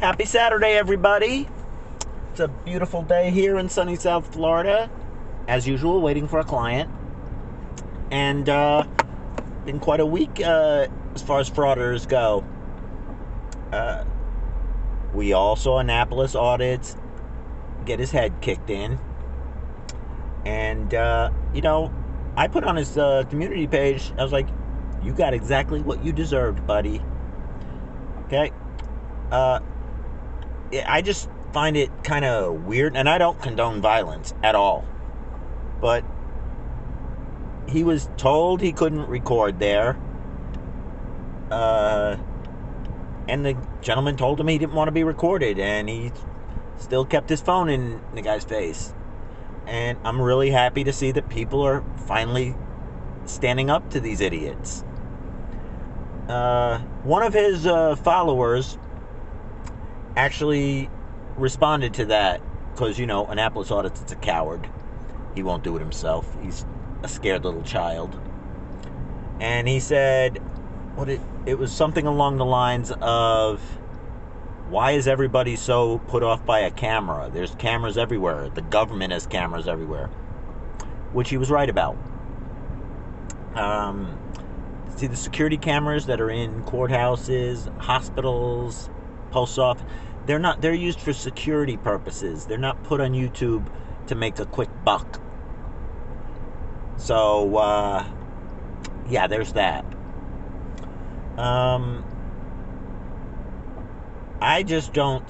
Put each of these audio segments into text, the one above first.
Happy Saturday, everybody. It's a beautiful day here in sunny South Florida. As usual, waiting for a client. And been quite a week as far as frauders go. We all saw Annapolis audits get his head kicked in. And, I put on his community page, I was like, you got exactly what you deserved, buddy. Okay? I just find it kind of weird, and I don't condone violence at all. But he was told he couldn't record there. And the gentleman told him he didn't want to be recorded, and he still kept his phone in the guy's face. And I'm really happy to see that people are finally standing up to these idiots. One of his followers actually responded to that because, Annapolis Audits, it's a coward. He won't do it himself. He's a scared little child. And he said, it was something along the lines of, why is everybody so put off by a camera? There's cameras everywhere. The government has cameras everywhere. Which he was right about. See the security cameras that are in courthouses, hospitals, post office, they're used for security purposes. They're not put on YouTube to make a quick buck. So, there's that. I just don't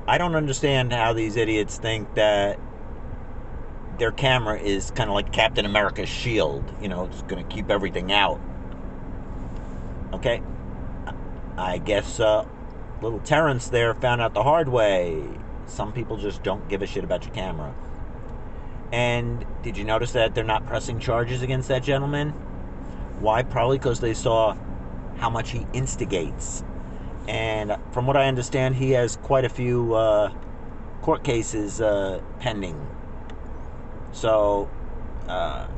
understand how these idiots think that their camera is kind of like Captain America's shield. It's going to keep everything out. Okay? I guess little Terrence there found out the hard way. Some people just don't give a shit about your camera. And did you notice that they're not pressing charges against that gentleman? Why? Probably because they saw how much he instigates. And from what I understand, he has quite a few court cases pending. So,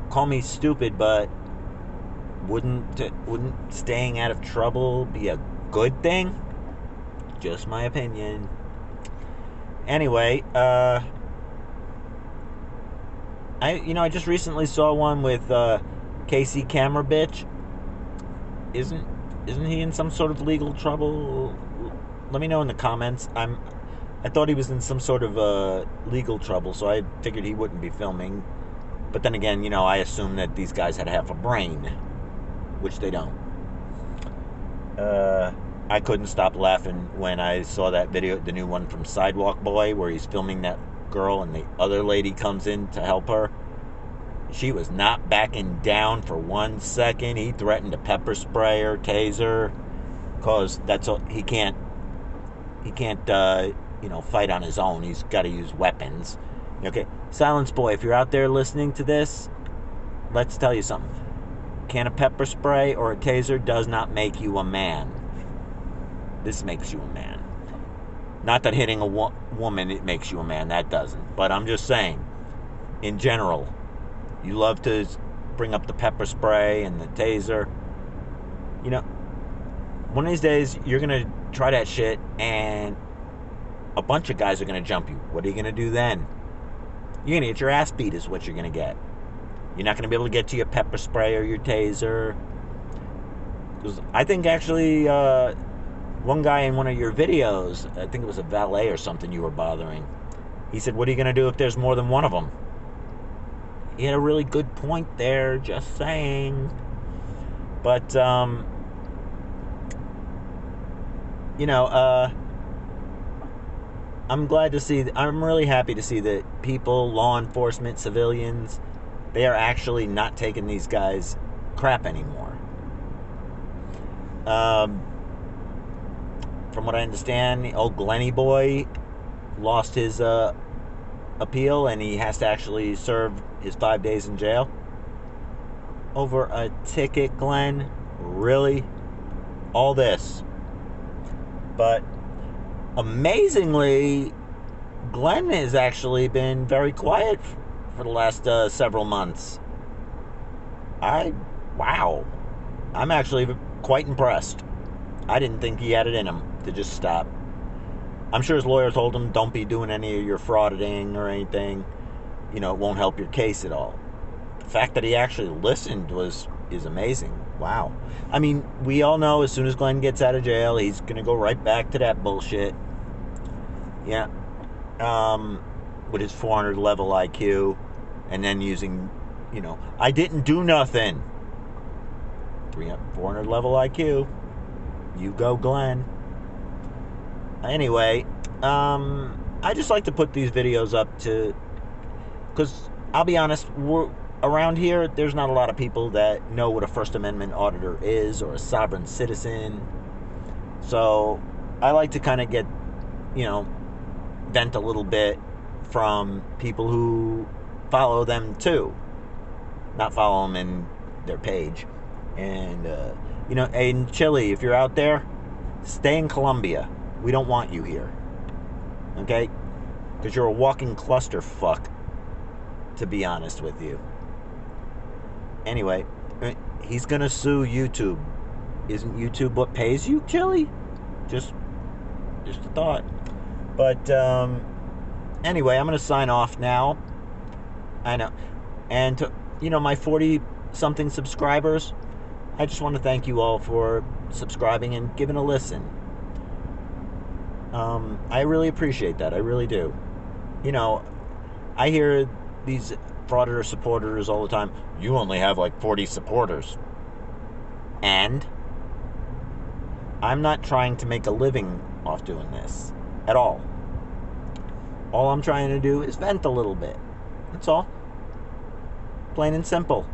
call me stupid, but wouldn't staying out of trouble be a good thing? Just my opinion. Anyway, I just recently saw one with Casey Camera Bitch. Isn't he in some sort of legal trouble? Let me know in the comments. I thought he was in some sort of legal trouble, so I figured he wouldn't be filming. But then again, I assume that these guys had half a brain, which they don't. I couldn't stop laughing when I saw that video, the new one from Sidewalk Boy, where he's filming that girl and the other lady comes in to help her. She was not backing down for 1 second. He threatened to pepper spray her, taser, because that's all, he can't fight on his own. He's got to use weapons. Okay, Silence Boy, if you're out there listening to this, let's tell you something. Can a pepper spray or a taser does not make you a man. This makes you a man. Not that hitting a woman, it makes you a man. That doesn't. But I'm just saying, in general, you love to bring up the pepper spray and the taser. One of these days, you're going to try that shit, and a bunch of guys are going to jump you. What are you going to do then? You're going to get your ass beat is what you're going to get. You're not going to be able to get to your pepper spray or your taser. Because I think actually one guy in one of your videos, I think it was a valet or something you were bothering, he said, what are you going to do if there's more than one of them? He had a really good point there, just saying. But, I'm really happy to see that people, law enforcement, civilians, they are actually not taking these guys crap anymore. From what I understand, the old Glenny boy lost his appeal, and he has to actually serve his 5 days in jail over a ticket. Glenn, really? All this. But amazingly, Glenn has actually been very quiet for the last several months. Wow. I'm actually quite impressed. I didn't think he had it in him. to just stop. I'm sure his lawyer told him, don't be doing any of your frauding or anything. It won't help your case at all. The fact that he actually listened is amazing. Wow. I mean, we all know as soon as Glenn gets out of jail, he's going to go right back to that bullshit. Yeah. With his 400 level IQ, and then using, I didn't do nothing. 400 level IQ. You go, Glenn. Anyway, I just like to put these videos up because I'll be honest, around here, there's not a lot of people that know what a First Amendment auditor is or a sovereign citizen. So I like to kind of get, vent a little bit from people who follow them too. Not follow them in their page. And, in Chile, if you're out there, stay in Colombia. We don't want you here. Okay? Because you're a walking clusterfuck, to be honest with you. Anyway, he's going to sue YouTube. Isn't YouTube what pays you, Chile? Just a thought. But, anyway, I'm going to sign off now. I know. And to, my 40-something subscribers, I just want to thank you all for subscribing and giving a listen. I really appreciate that. I really do. I hear these frauditor supporters all the time. You only have like 40 supporters. And I'm not trying to make a living off doing this at all. All I'm trying to do is vent a little bit. That's all. Plain and simple.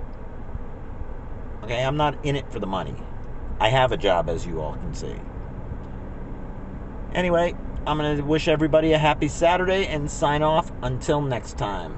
Okay, I'm not in it for the money. I have a job, as you all can see. Anyway, I'm going to wish everybody a happy Saturday and sign off until next time.